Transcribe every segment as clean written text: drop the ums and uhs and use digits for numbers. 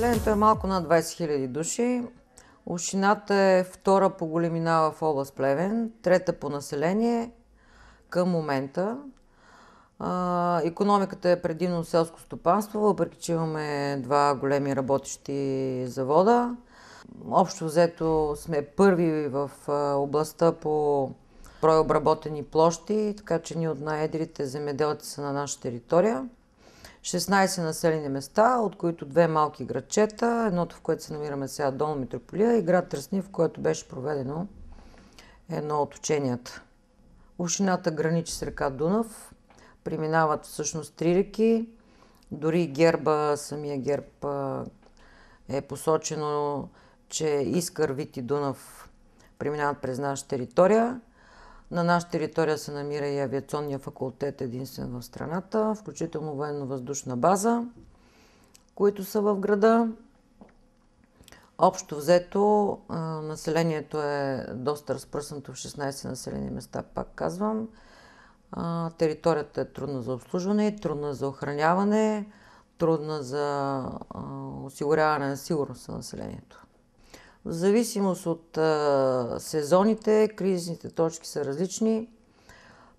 Населението е малко над 20 000 души. Общината е втора по големина в област Плевен, трета по население към момента. Икономиката е предимно селско стопанство, въпреки че имаме два големи работещи завода. Общо взето сме първи в областта по брой обработени площи, така че ние от най-едрите земеделци са на наша територия. 16 населени места, от които две малки градчета, едното в което се намираме сега Долна Митрополия и град Тръсни, в който беше проведено едно от ученията. Общината граничи с река Дунав, преминават всъщност три реки, дори герба, самия герб е посочено, че Искър, Вит и Дунав преминават през наша територия. На наша територия се намира и авиационния факултет, единствен в страната, включително военно-въздушна база, които са в града. Общо взето населението е доста разпръснато в 16 населени места, пак казвам. Територията е трудна за обслужване, трудна за охраняване, трудна за осигуряване на сигурност на населението. В зависимост от сезоните, кризисните точки са различни.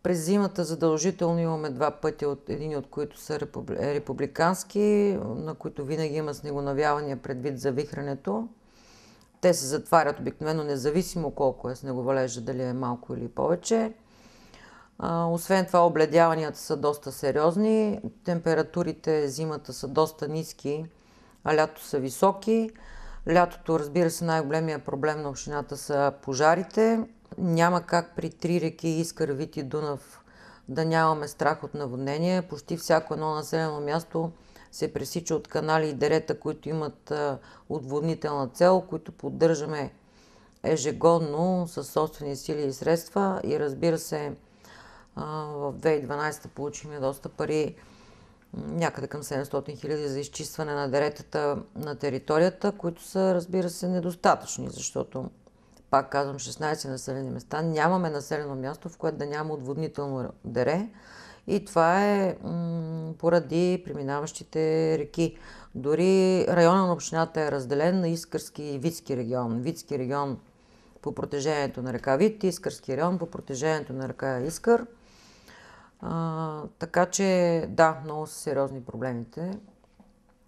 През зимата задължително имаме два пътя, един от които са републикански, на които винаги има снегонавявания предвид завихрането. Те се затварят обикновено, независимо колко е снеговалежа, дали е малко или повече. Освен това, обледяванията са доста сериозни, температурите зимата са доста ниски, а лято са високи. Лятото, разбира се, най-големия проблем на общината са пожарите. Няма как при три реки Искър, Вит и Дунав да нямаме страх от наводнение. Почти всяко едно населено място се пресича от канали и дерета, които имат отводнителна цел, които поддържаме ежегодно със собствени сили и средства. И разбира се, в 2012 получихме доста пари, някъде към 700 000 за изчистване на деретата на територията, които са, разбира се, недостатъчни, защото, пак казвам, 16 населени места, нямаме населено място, в което да няма отводнително дере, и това е поради преминаващите реки. Дори района на общината е разделен на Искърски и Витски регион. Витски регион по протежението на река Вит, Искърски район по протежението на река Искър. Така че, да, много са сериозни проблемите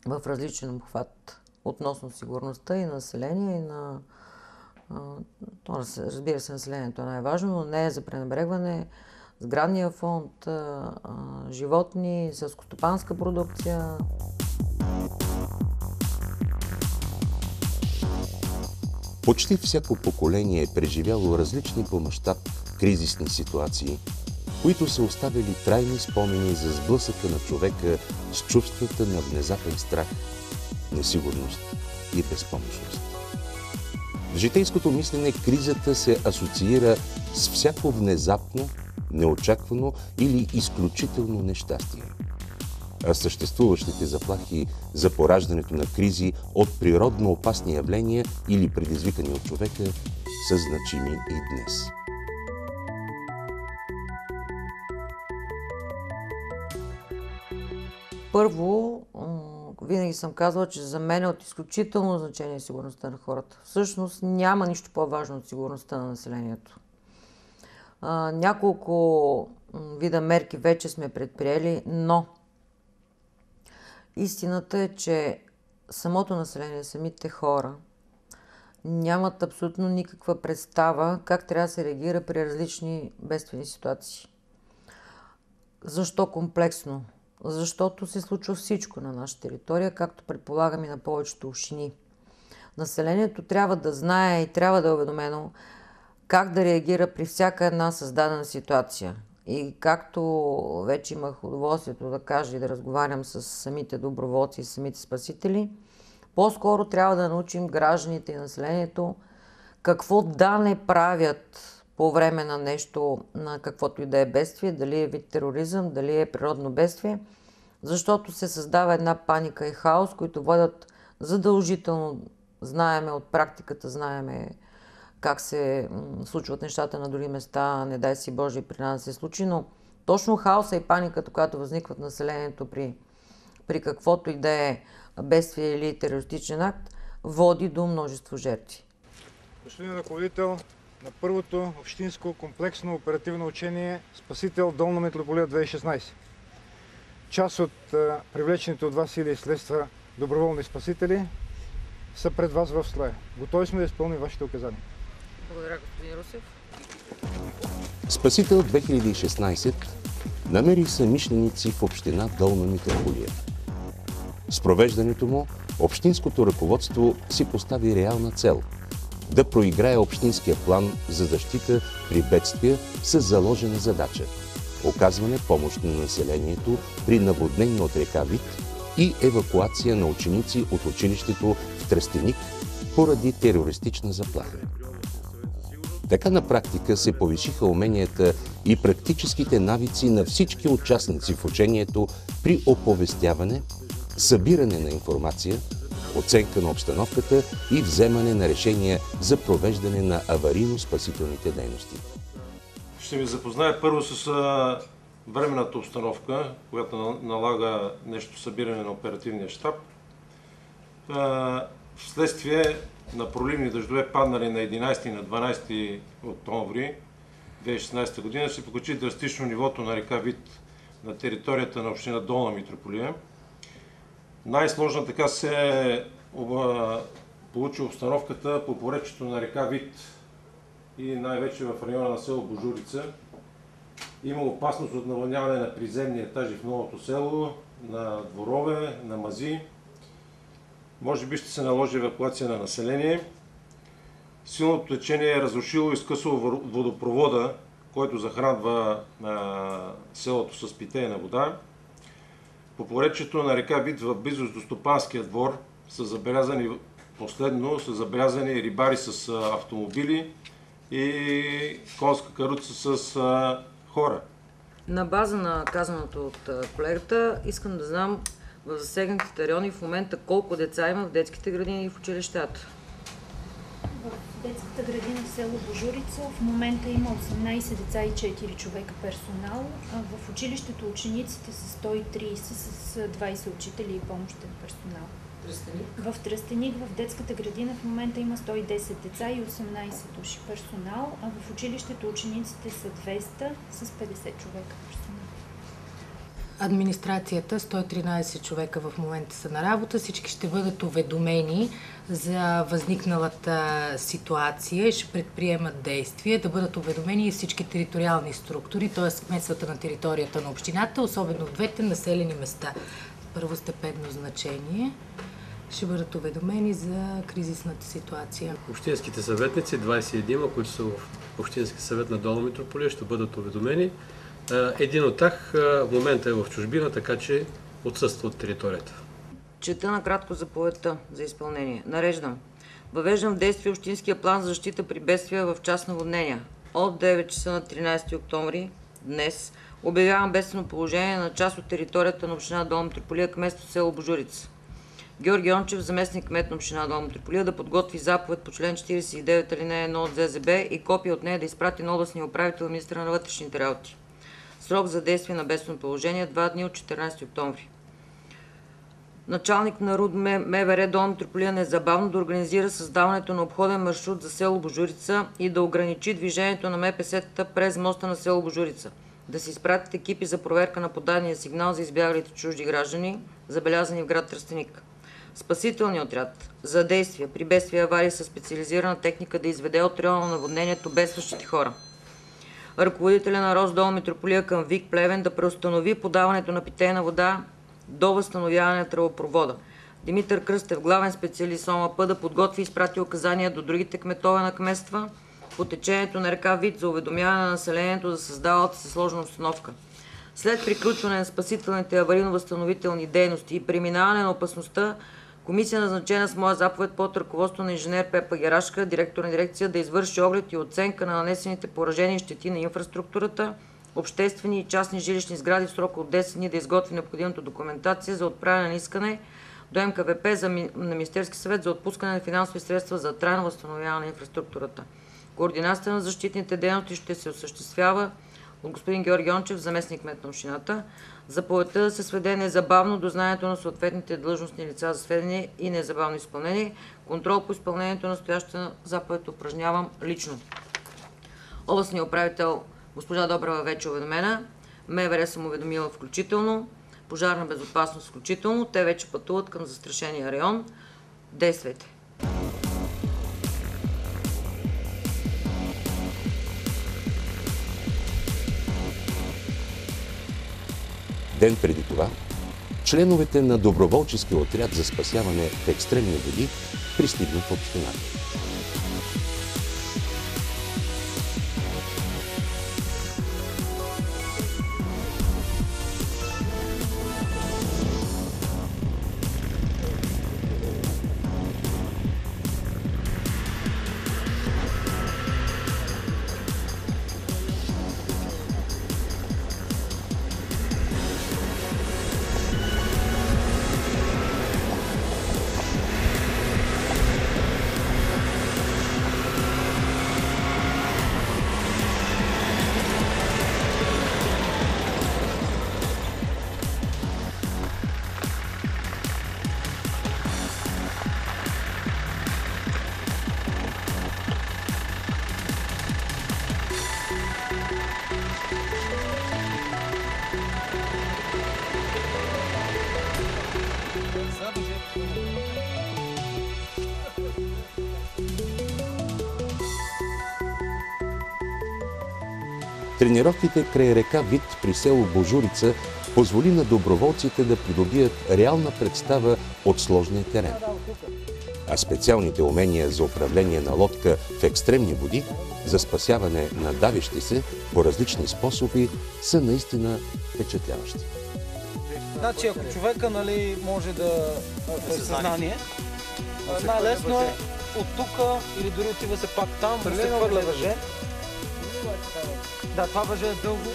в различен обхват относно сигурността и на население, и на... разбира се, населението е най-важно, но не е за пренебрегване. Сградния фонд, животни, селскостопанска продукция. Почти всяко поколение е преживяло различни по мащаб кризисни ситуации, които са оставили трайни спомени за сблъсъка на човека с чувствата на внезапен страх, несигурност и безпомощност. В житейското мислене кризата се асоциира с всяко внезапно, неочаквано или изключително нещастие. А съществуващите заплахи за пораждането на кризи от природно опасни явления или предизвикани от човека са значими и днес. Първо, винаги съм казвала, че за мен е от изключително значение сигурността на хората. Всъщност няма нищо по-важно от сигурността на населението. Няколко вида мерки вече сме предприели, но истината е, че самото население, самите хора нямат абсолютно никаква представа как трябва да се реагира при различни бедствени ситуации. Защо комплексно? Защото се случва всичко на наша територия, както предполагам и на повечето общини. Населението трябва да знае и трябва да е уведомено как да реагира при всяка една създадена ситуация. И както вече имах удоволствието да кажа и да разговарям с самите доброволци и самите спасители, по-скоро трябва да научим гражданите и населението какво да не правят по време на нещо, на каквото и да е бедствие, дали е вид тероризъм, дали е природно бедствие, защото се създава една паника и хаос, които водят задължително, знаеме от практиката, знаеме как се случват нещата на други места, не дай си Боже при нас да се случи, но точно хаоса и паниката, която възникват в населението при при каквото и да е бедствие или терористичен акт, води до множество жертви. Господин ръководител на първото общинско комплексно оперативно учение Спасител Долна Митрополия 2016. Част от привлечените от вас сили и следства доброволни спасители са пред вас в строя. Готови сме да изпълним вашите указания. Благодаря, господин Русев. Спасител 2016 намери съмишленици в община Долна Митрополия. С провеждането му общинското ръководство си постави реална цел – да проиграе общинския план за защита при бедствия с заложена задача – оказване помощ на населението при наводнение от река Вит и евакуация на ученици от училището в Тръстеник поради терористична заплаха. Така на практика се повишиха уменията и практическите навици на всички участници в учението при оповестяване, събиране на информация, оценка на обстановката и вземане на решения за провеждане на аварийно-спасителните дейности. Ще ви запозная първо с временната обстановка, която налага нещо събиране на оперативния щаб. Вследствие на проливни дъждове, паднали на 11 и на 12 октомври 2016 година, се покачи драстично нивото на река Вит на територията на община Долна Митрополия. Най-сложна така се получи обстановката по поречието на река Вит и най-вече в района на село Божурица. Има опасност от наводняване на приземни етажи в новото село, на дворове, на мази. Може би ще се наложи евакуация на население. Силното течение е разрушило и скъсало водопровода, който захранва селото с питейна вода. По поречието на река Вит в близост до Стопанския двор са забелязани рибари с автомобили и конска каруца с хора. На база на казаното от колегата, искам да знам в засегнатите райони в момента колко деца има в детските градини и в училищата. В детската градина в село Божурица в момента има 18 деца и 4 човека персонал. В училището учениците са 130 с 20 учители и помощен персонал. В Тръстеник в детската градина в момента има 110 деца и 18 души персонал, а в училището учениците са 200 с 50 човека персонал. Администрацията, 113 човека в момента са на работа. Всички ще бъдат уведомени за възникналата ситуация и ще предприемат действия. Да бъдат уведомени и всички териториални структури, т.е. кметствата на територията на общината, особено в двете населени места. Първостепенно значение ще бъдат уведомени за кризисната ситуация. Общинските съветници, 21, които са в Общински съвет на Долна Митрополия, ще бъдат уведомени. Един от тях в момента е в чужбина, така че отсъства от територията. Чета накратко заповедта за изпълнение. Нареждам. Въвеждам в действие Общинския план за защита при бедствия в час наводнения. От 9 часа на 13 октомври, днес, обявявам бедствено положение на част от територията на община Долна Митрополия, кметство село Божурица. Георги Йончев, заместник кмет на община Долна Митрополия, да подготви заповед по член 49 алинея 1 от ЗЗБ и копия от нея да изпрати на областния управител и министъра на вътрешните работи. Срок за действие на бедствено положение 2 дни от 14 октомври. Началник на РУД МВР Долна Митрополия незабавно да организира създаването на обходен маршрут за село Божурица и да ограничи движението на МПС-тата през моста на село Божурица. Да се изпратят екипи за проверка на подадения сигнал за избягалите чужди граждани, забелязани в град Тръстеник. Спасителният отряд за действия при бедствия и аварии със специализирана техника да изведе от района на наводнението бедстващите хора. Ръководителя на РОС Долна Митрополия към ВИК Плевен да преустанови подаването на питейна вода до възстановяване на тръбопровода. Димитър Кръстев, главен специалист ОМП, да подготви и изпрати указания до другите кметове на кметства по течението на река Вит за уведомяване на населението за създавалата се сложна обстановка. След приключване на спасителните аварийно-възстановителни дейности и преминаване на опасността, комисия, назначена с моя заповед под ръководство на инженер Пепа Герашка, директор на дирекция, да извърши оглед и оценка на нанесените поражения и щети на инфраструктурата, обществени и частни жилищни сгради в срок от 10 дни да изготви необходимата документация за отправяне на искане до МКВП на Министерски съвет за отпускане на финансови средства за трайно възстановяване на инфраструктурата. Координацията на защитните дейности ще се осъществява от господин Георги Ончев, заместник-кмет на общината. Заповедта да се сведе незабавно до знанието на съответните длъжностни лица за сведение и незабавно изпълнение. Контрол по изпълнението на настоящата заповед упражнявам лично. Областният управител госпожа Добрева вече е уведомена. МВР съм уведомила включително. Пожарна безопасност включително. Те вече пътуват към застрашения район. Действайте! Ден преди това, членовете на доброволческия отряд за спасяване в екстремни води пристигнат в общината. Тренировките край река Вит при село Божурица позволи на доброволците да придобият реална представа от сложния терен. А специалните умения за управление на лодка в екстремни води, за спасяване на давещи се по различни способи, са наистина впечатляващи. Значи, ако човека може да е съзнание, най-лесно е от тук или дори отива се пак там, да се хвърля въже. Да, това въже е дълго.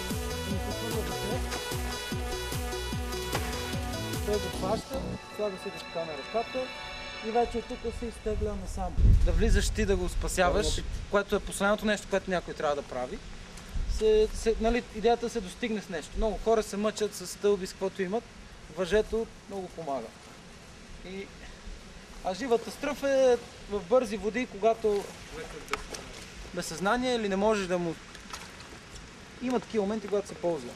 Той го хваща, слага се го така на ръката и вече тук се изтегля насам. Да влизаш ти да го спасяваш, което е последното нещо, което някой трябва да прави. Идеята се достигне с нещо. Много хора се мъчат с стълби, с каквото имат. Въжето много помага. А живата стръв е в бързи води, когато без съзнание или не можеш да му... Има такива моменти, когато се ползва.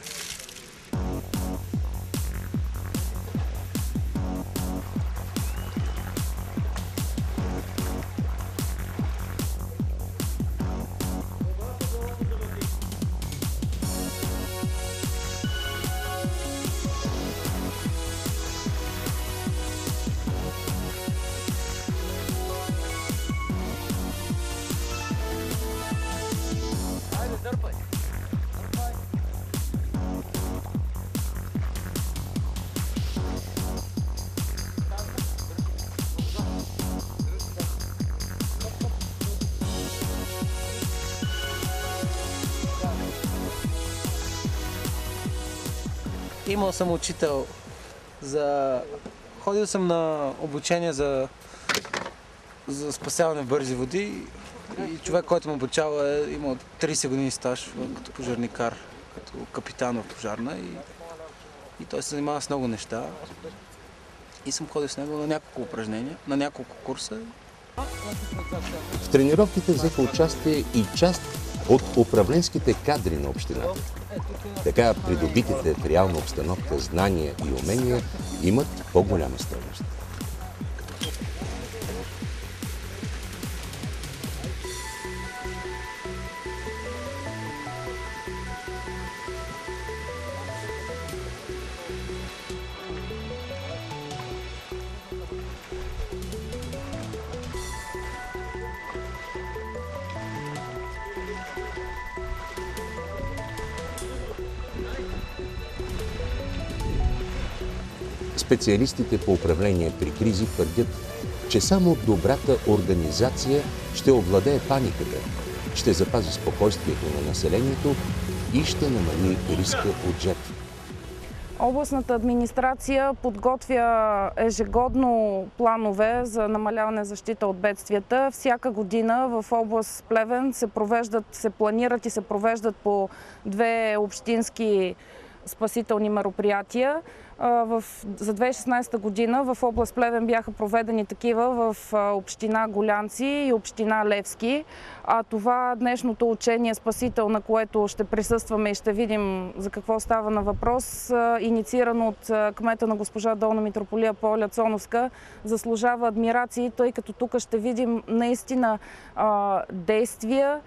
Имал съм учител Ходил съм на обучение за спасяване в бързи води и човек, който ме обучава, е имал 30 години стаж като пожарникар, като капитан в пожарна и той се занимава с много неща. И съм ходил с него на няколко упражнения, на няколко курса. В тренировките взеха участие и част от управленските кадри на общината. Така придобитите в реална обстановка знания и умения имат по-голяма стойност. Специалистите по управление при кризи твърдят, че само добрата организация ще овладее паниката, ще запази спокойствието на населението и ще намали риска от жертви. Областната администрация подготвя ежегодно планове за намаляване защита от бедствията. Всяка година в област Плевен се планират и се провеждат по 2 общински спасителни мероприятия. За 2016 година в област Плевен бяха проведени такива в община Гулянци и община Левски. А това днешното учение спасител, на което ще присъстваме и ще видим за какво става на въпрос, инициирано от кмета на госпожа Долна Митрополия Поля Цоновска, заслужава адмирации, тъй като тук ще видим наистина действия,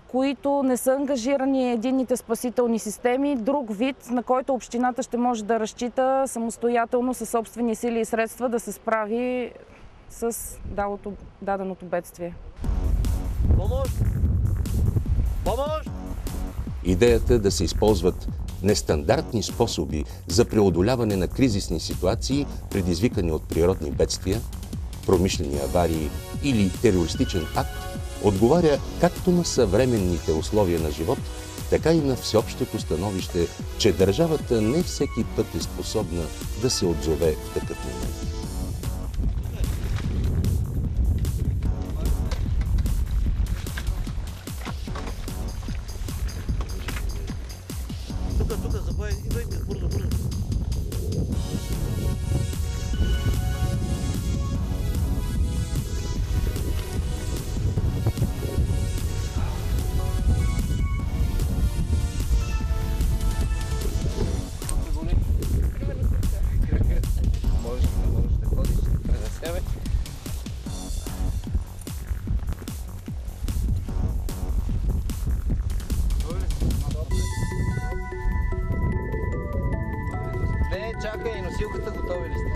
които не са ангажирани единните спасителни системи, друг вид, на който общината ще може да разчита самостоятелно със собствени сили и средства да се справи с даденото бедствие. Идеята е да се използват нестандартни способи за преодоляване на кризисни ситуации, предизвикани от природни бедствия, промишлени аварии или терористичен акт, отговаря както на съвременните условия на живот, така и на всеобщото становище, че държавата не всеки път е способна да се отзове в такъв момент. Тук, забавяй, идвайте, бързо. Чакай, носилката готови ли сте?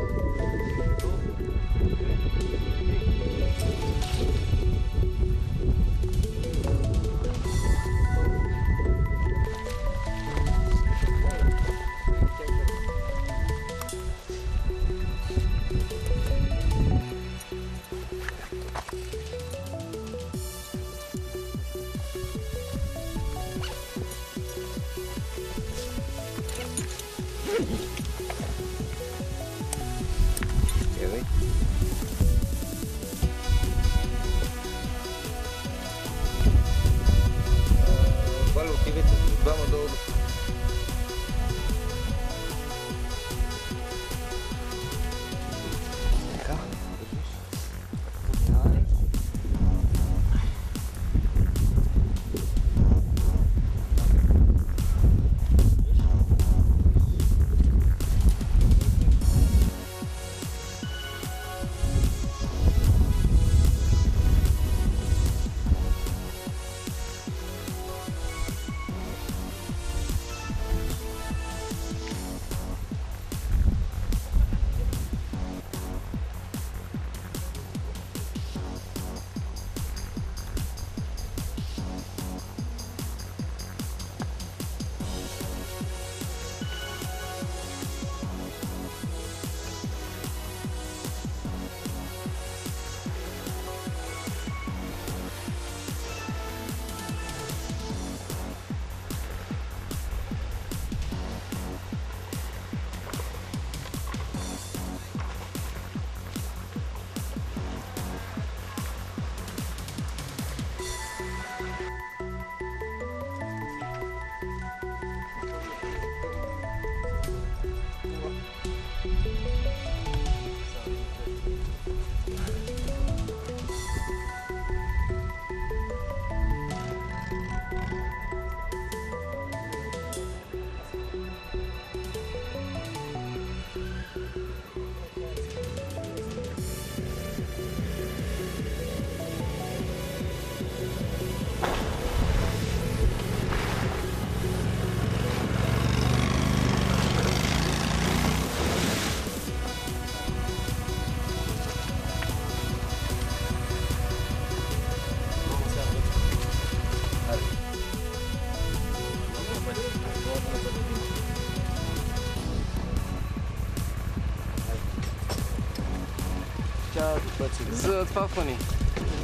За това фани.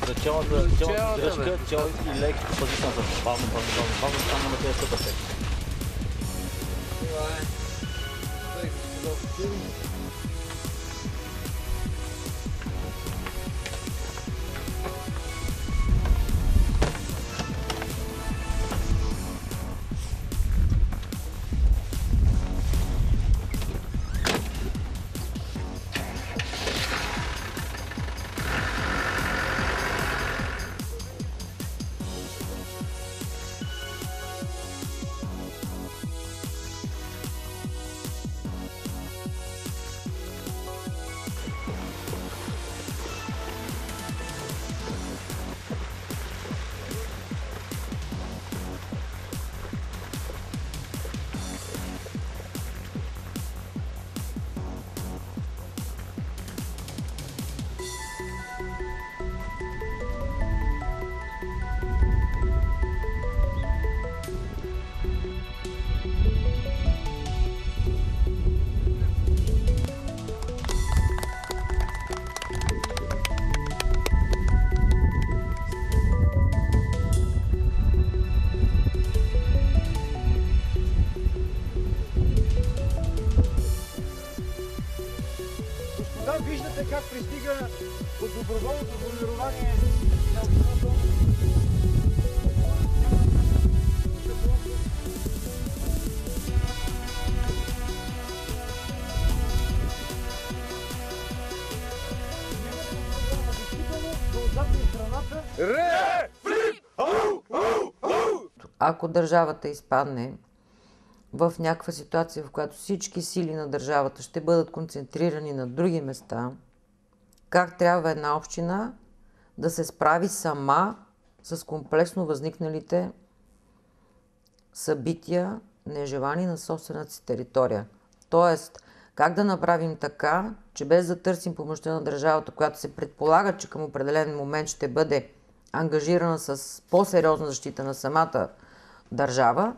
За цялата дръжка, цяло и леки позицията. Бавно, там на тези съпътък. Това е. Виждате как пристига от доброволното формирование на общината. Ако държавата изпадне в някаква ситуация, в която всички сили на държавата ще бъдат концентрирани на други места, как трябва една община да се справи сама с комплексно възникналите събития, нежелани на собствената си територия. Тоест, как да направим така, че без да търсим помощта на държавата, която се предполага, че към определен момент ще бъде ангажирана с по-сериозна защита на самата държава,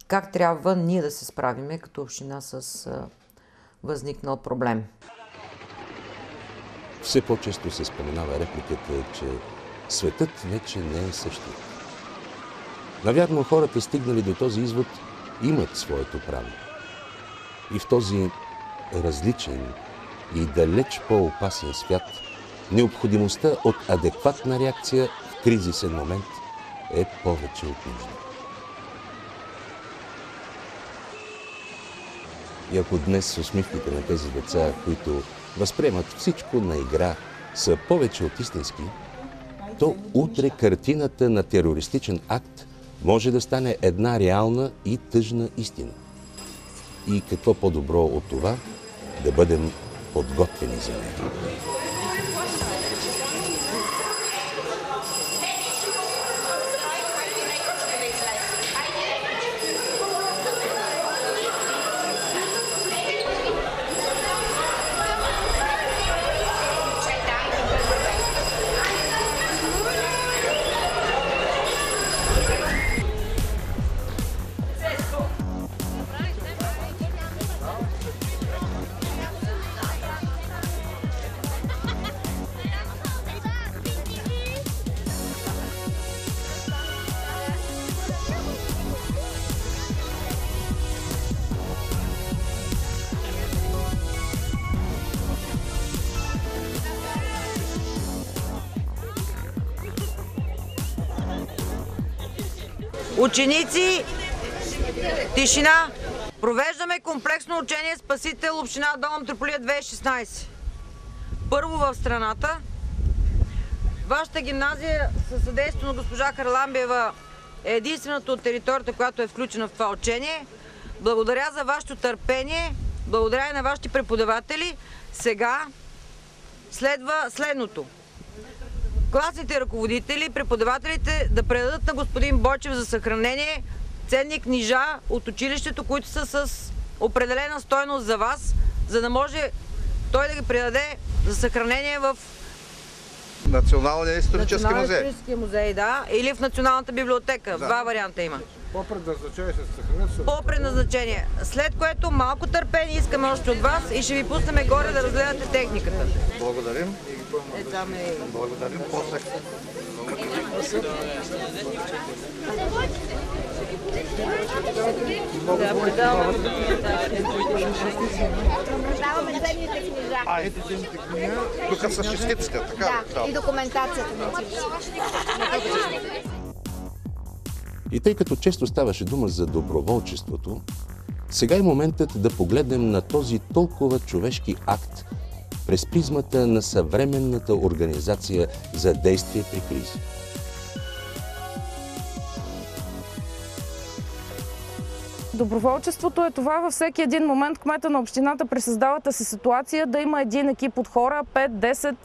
как трябва ние да се справиме като община с възникнал проблем. Все по-често се споменава репликата, че светът вече не е същият. Навярно, хората, стигнали до този извод, имат своето право. И в този различен и далеч по-опасен свят, необходимостта от адекватна реакция в кризисен момент е повече от нужда. И ако днес усмивките на тези деца, които възприемат всичко на игра, са повече от истински, то утре картината на терористичен акт може да стане една реална и тъжна истина. И какво по-добро от това да бъдем подготвени за нея. Ученици, тишина! Провеждаме комплексно учение Спасител, община Долна Митрополия 2016. Първо в страната. Вашата гимназия със съдействието на госпожа Харламбиева е единствената от територията, която е включена в това учение. Благодаря за вашето търпение, благодаря и на вашите преподаватели. Сега следва следното. Класните ръководители, преподавателите да предадат на господин Бойчев за съхранение ценни книжа от училището, които са с определена стойност за вас, за да може той да ги предаде за съхранение в Националния исторически музей. Музей, да, или в Националната библиотека. Да. Два варианта има. По предназначение се съхранят. По предназначение. След което малко търпение искаме още от вас и ще ви пуснем горе да разгледате техниката. Благодарим. Благодарим. После. А, ето земните книги, тук са шестицата, така? Да, и документацията на типче. И тъй като често ставаше дума за доброволчеството, сега е моментът да погледнем на този толкова човешки акт през призмата на съвременната организация за действие при кризи. Доброволчеството е това във всеки един момент кмета на общината при създалата си ситуация да има един екип от хора, 5-10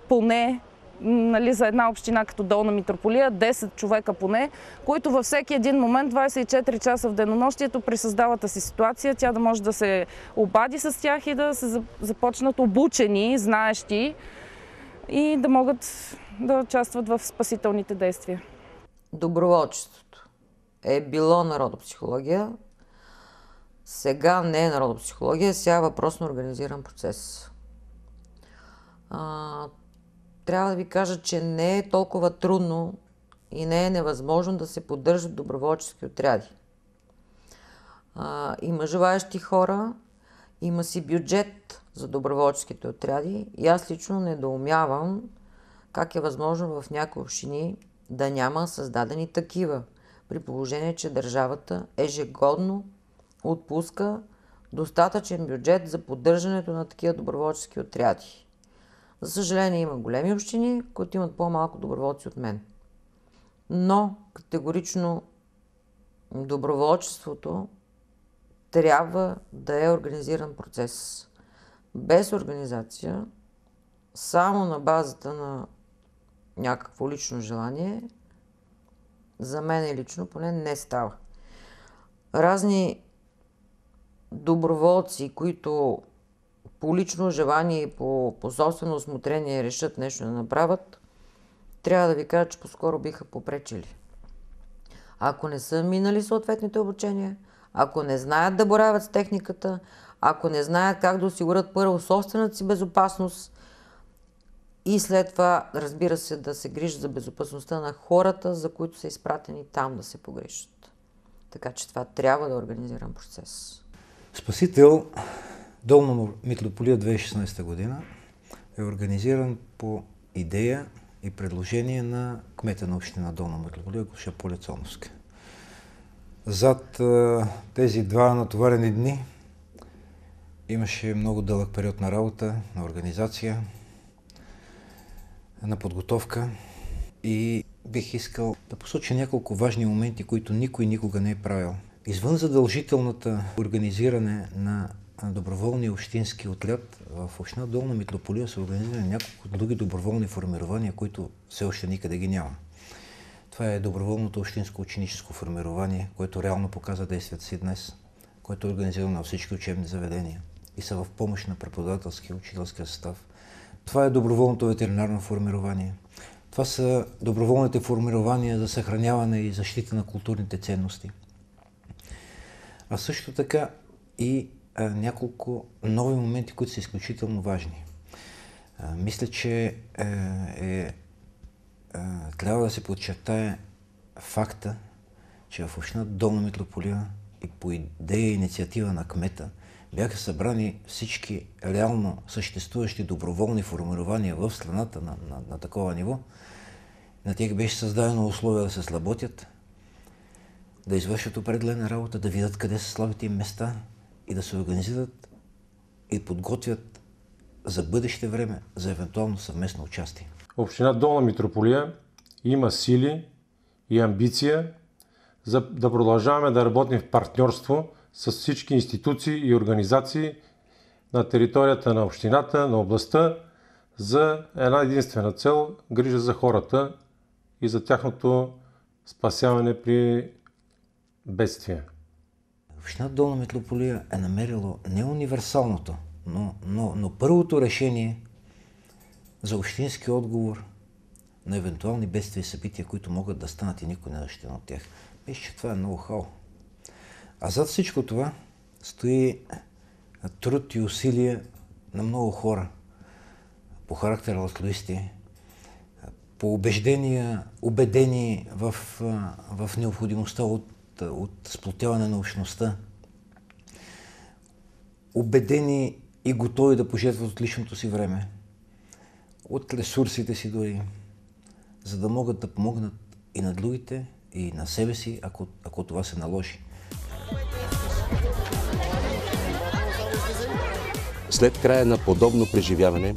поне, нали, за една община като Долна Митрополия, 10 човека поне, които във всеки един момент, 24 часа в денонощието, при създалата си ситуация, тя да може да се обади с тях и да се започнат обучени, знаещи и да могат да участват в спасителните действия. Доброволчеството е било народопсихология, сега не е народопсихология, сега е въпрос на организиран процес. Трябва да ви кажа, че не е толкова трудно и не е невъзможно да се поддържат доброволчески отряди. Има желаещи хора, има си бюджет за доброволческите отряди и аз лично недоумявам как е възможно в някои общини да няма създадени такива, при положение, че държавата ежегодно отпуска достатъчен бюджет за поддържането на такива доброволчески отряди. За съжаление има големи общини, които имат по-малко доброволци от мен. Но категорично доброволчеството трябва да е организиран процес. Без организация, само на базата на някакво лично желание, за мен лично поне не става. Разни доброволци, които по лично желание и по собствено усмотрение решат нещо да направят, трябва да ви кажа, че по-скоро биха попречили. Ако не са минали съответните обучения, ако не знаят да боравят с техниката, ако не знаят как да осигурят първо собствената си безопасност и след това, разбира се, да се грижат за безопасността на хората, за които са изпратени там да се погрижат. Така че това трябва да е организиран процес. Спасител Долна Митрополия 2016 година е организиран по идея и предложение на кмета на община Долна Митрополия, госпожа Поля Цоновска. Зад тези два натоварени дни имаше много дълъг период на работа, на организация, на подготовка и бих искал да посоча няколко важни моменти, които никой никога не е правил. Извън задължителната организиране на доброволния общински отряд, в община Долна Митрополия са организирани няколко други доброволни формирования, които все още никъде ги няма. Това е доброволното общинско ученическо формирование, което реално показва действията си днес, което е организирано на всички учебни заведения и са в помощ на преподавателския и учителския състав. Това е доброволното ветеринарно формирование. Това са доброволните формирования за съхраняване и защита на културните ценности. А също така и няколко нови моменти, които са изключително важни. Мисля, че трябва да се подчертае факта, че в община Долна Митрополия и по идея и инициатива на кмета бяха събрани всички реално съществуващи доброволни формирования в страната на такова ниво. На тях беше създадено условие да се сработят, да извършат определена работа, да видят къде са слабите им места и да се организират и подготвят за бъдеще време за евентуално съвместно участие. Община Долна Митрополия има сили и амбиция за да продължаваме да работим в партньорство с всички институции и организации на територията на общината, на областта, за една единствена цел – грижа за хората и за тяхното спасяване при бедствия. Община Долна Митрополия е намерило не универсалното, но първото решение за общински отговор на евентуални бедствия и събития, които могат да станат и никой не е защитен от тях. Мисля, че това е ноу-хау. А зад всичко това стои труд и усилия на много хора, по характер алтруисти, по убеждения, убедени в необходимостта от от сплотяване на общността, убедени и готови да пожертват от личното си време, от ресурсите си дори, за да могат да помогнат и на другите, и на себе си, ако това се наложи. След края на подобно преживяване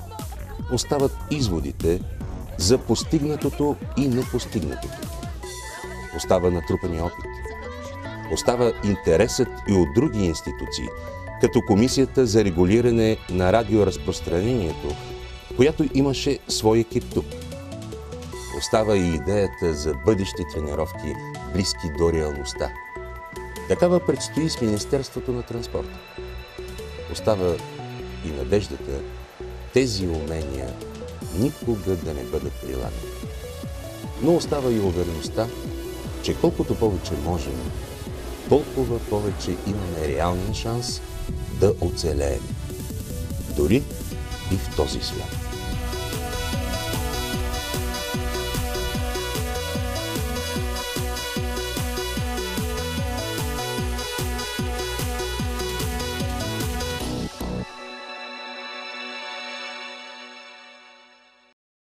остават изводите за постигнатото и непостигнатото. Остава натрупания опит. Остава интересът и от други институции, като Комисията за регулиране на радиоразпространението, която имаше свой екип тук. Остава и идеята за бъдещи тренировки, близки до реалността. Такава предстои с Министерството на транспорта. Остава и надеждата тези умения никога да не бъдат прилагани. Но остава и увереността, че колкото повече можем, толкова повече имаме реалния шанс да оцелеем. Дори и в този свят.